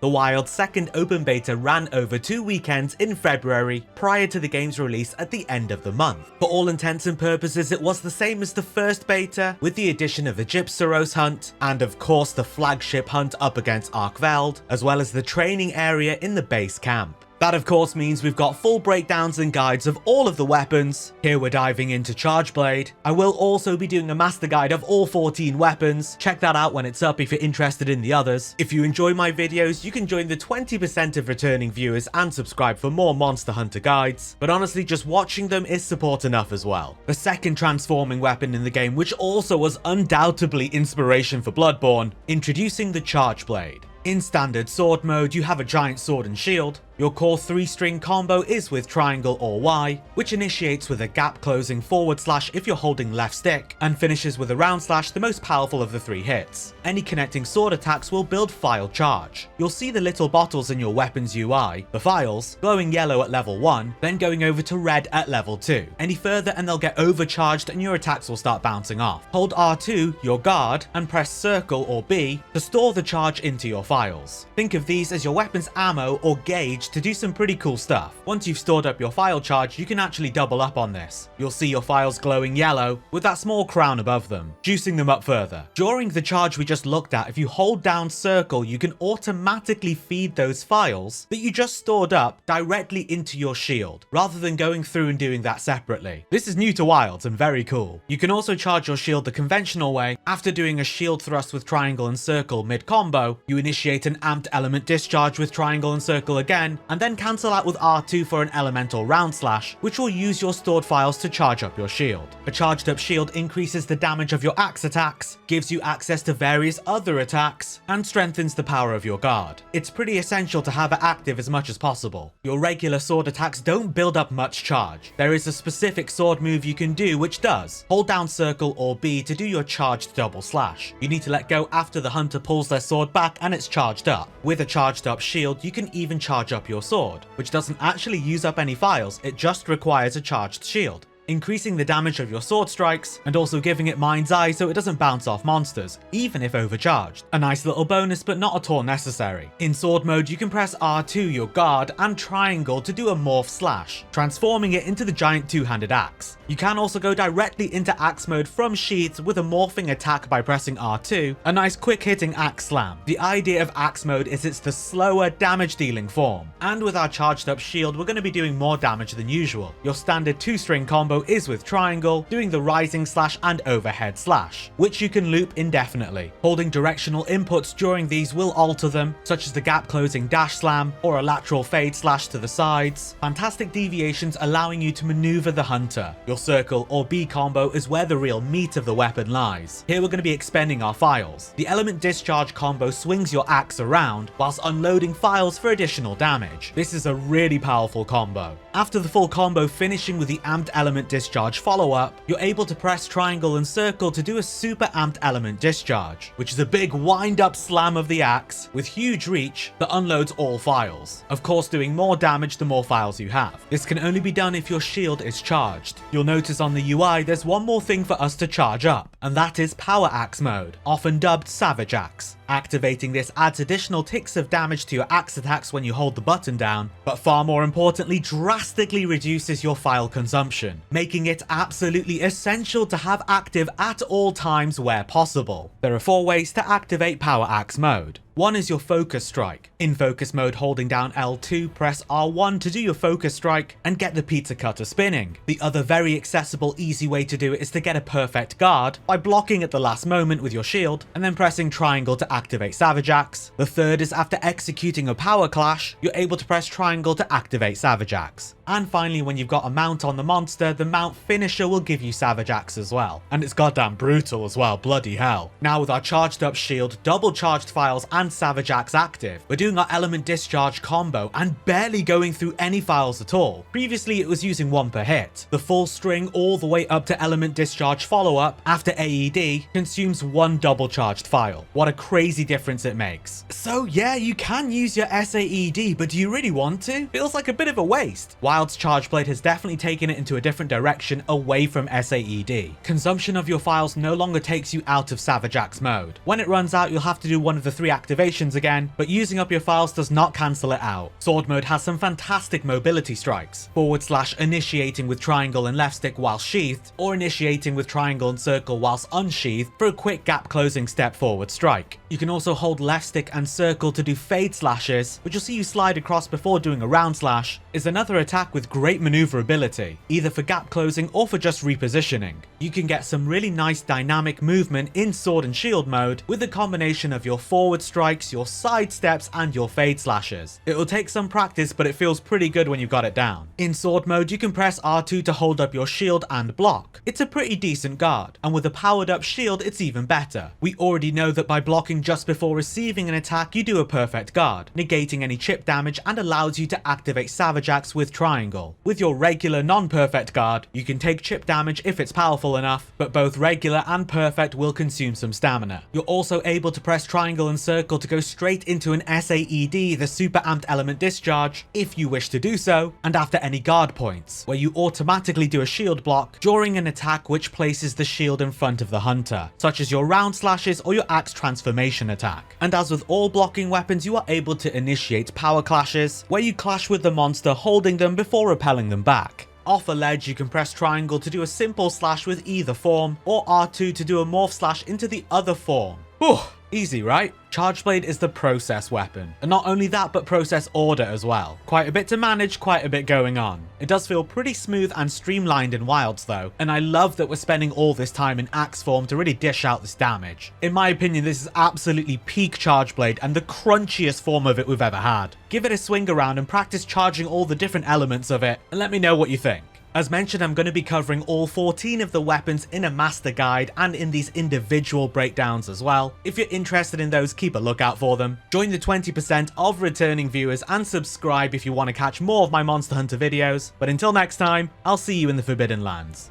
The Wild's second open beta ran over 2 weekends in February prior to the game's release at the end of the month. For all intents and purposes, it was the same as the first beta, with the addition of the Gypsaros hunt, and of course the flagship hunt up against Arkveld, as well as the training area in the base camp. That of course means we've got full breakdowns and guides of all of the weapons. Here we're diving into Chargeblade. I will also be doing a master guide of all 14 weapons. Check that out when it's up if you're interested in the others. If you enjoy my videos, you can join the 20% of returning viewers and subscribe for more Monster Hunter guides. But honestly, just watching them is support enough as well. The second transforming weapon in the game, which also was undoubtedly inspiration for Bloodborne, introducing the Chargeblade. In standard sword mode, you have a giant sword and shield. Your core 3-string combo is with triangle or Y, which initiates with a gap closing forward slash if you're holding left stick, and finishes with a round slash, the most powerful of the 3 hits. Any connecting sword attacks will build file charge. You'll see the little bottles in your weapon's UI, the files, glowing yellow at level 1, then going over to red at level 2. Any further and they'll get overcharged and your attacks will start bouncing off. Hold R2, your guard, and press circle or B to store the charge into your files. Think of these as your weapon's ammo or gauge to do some pretty cool stuff. Once you've stored up your file charge, you can actually double up on this. You'll see your files glowing yellow with that small crown above them, juicing them up further. During the charge we just looked at, if you hold down circle, you can automatically feed those files that you just stored up directly into your shield, rather than going through and doing that separately. This is new to Wilds and very cool. You can also charge your shield the conventional way. After doing a shield thrust with triangle and circle mid-combo, you initiate an amped element discharge with triangle and circle again, and then cancel out with R2 for an elemental round slash, which will use your stored files to charge up your shield. A charged up shield increases the damage of your axe attacks, gives you access to various other attacks, and strengthens the power of your guard. It's pretty essential to have it active as much as possible. Your regular sword attacks don't build up much charge. There is a specific sword move you can do which does. Hold down circle or B to do your charged double slash. You need to let go after the hunter pulls their sword back and it's charged up. With a charged up shield, you can even charge up your sword, which doesn't actually use up any files, it just requires a charged shield, increasing the damage of your sword strikes and also giving it mind's eye so it doesn't bounce off monsters, even if overcharged. A nice little bonus, but not at all necessary. In sword mode, you can press R2, your guard, and triangle to do a morph slash, transforming it into the giant two-handed axe. You can also go directly into axe mode from sheaths with a morphing attack by pressing R2, a nice quick hitting axe slam. The idea of axe mode is it's the slower damage dealing form, and with our charged up shield we're going to be doing more damage than usual. Your standard 2-string combo is with triangle, doing the rising slash and overhead slash, which you can loop indefinitely. Holding directional inputs during these will alter them, such as the gap closing dash slam or a lateral fade slash to the sides. Fantastic deviations allowing you to maneuver the hunter. Your circle or B combo is where the real meat of the weapon lies. Here we're going to be expending our files. The element discharge combo swings your axe around whilst unloading files for additional damage. This is a really powerful combo. After the full combo finishing with the amped element discharge follow-up, you're able to press triangle and circle to do a super amped element discharge, which is a big wind-up slam of the axe with huge reach that unloads all files. Of course, doing more damage the more files you have. This can only be done if your shield is charged. You'll notice on the UI there's one more thing for us to charge up, and that is power axe mode, often dubbed Savage Axe. Activating this adds additional ticks of damage to your axe attacks when you hold the button down, but far more importantly drastically reduces your file consumption, making it absolutely essential to have active at all times where possible. There are 4 ways to activate power axe mode. One is your focus strike. In focus mode, holding down L2, press R1 to do your focus strike and get the pizza cutter spinning. The other very accessible, easy way to do it is to get a perfect guard by blocking at the last moment with your shield and then pressing triangle to activate Savage Axe. The third is after executing a power clash, you're able to press triangle to activate Savage Axe. And finally, when you've got a mount on the monster, the mount finisher will give you Savage Axe as well. And it's goddamn brutal as well, bloody hell. Now with our charged up shield, double charged files and Savage Axe active, we're doing our element discharge combo and barely going through any files at all. Previously it was using 1 per hit. The full string all the way up to element discharge follow-up after AED consumes 1 double charged file. What a crazy difference it makes. So yeah, you can use your SAED, but do you really want to? Feels like a bit of a waste. Wild's Chargeblade has definitely taken it into a different direction away from SAED. Consumption of your files no longer takes you out of Savage Axe mode. When it runs out, you'll have to do one of the 3 activations activations again, but using up your files does not cancel it out. Sword mode has some fantastic mobility strikes, / initiating with triangle and left stick while sheathed, or initiating with triangle and circle whilst unsheathed for a quick gap closing step forward strike. You can also hold left stick and circle to do fade slashes, which you'll see you slide across before doing a round slash, is another attack with great maneuverability, either for gap closing or for just repositioning. You can get some really nice dynamic movement in sword and shield mode with a combination of your forward strikes, your side steps, and your fade slashes. It will take some practice, but it feels pretty good when you've got it down. In sword mode, you can press R2 to hold up your shield and block. It's a pretty decent guard, and with a powered up shield, it's even better. We already know that by blocking just before receiving an attack, you do a perfect guard, negating any chip damage and allows you to activate Savage Axe with triangle. With your regular non-perfect guard, you can take chip damage if it's powerful enough, but both regular and perfect will consume some stamina. You're also able to press triangle and circle to go straight into an SAED, the super amped element discharge, if you wish to do so, and after any guard points, where you automatically do a shield block during an attack which places the shield in front of the hunter, such as your round slashes or your axe transformation attack. And as with all blocking weapons, you are able to initiate power clashes, where you clash with the monster holding them before repelling them back. Off a ledge, you can press triangle to do a simple slash with either form, or R2 to do a morph slash into the other form. Whew, easy, right? Charge Blade is the process weapon, and not only that, but process order as well. Quite a bit to manage, quite a bit going on. It does feel pretty smooth and streamlined in Wilds though, and I love that we're spending all this time in axe form to really dish out this damage. In my opinion, this is absolutely peak Charge Blade and the crunchiest form of it we've ever had. Give it a swing around and practice charging all the different elements of it, and let me know what you think. As mentioned, I'm going to be covering all 14 of the weapons in a master guide and in these individual breakdowns as well. If you're interested in those, keep a lookout for them. Join the 20% of returning viewers and subscribe if you want to catch more of my Monster Hunter videos. But until next time, I'll see you in the Forbidden Lands.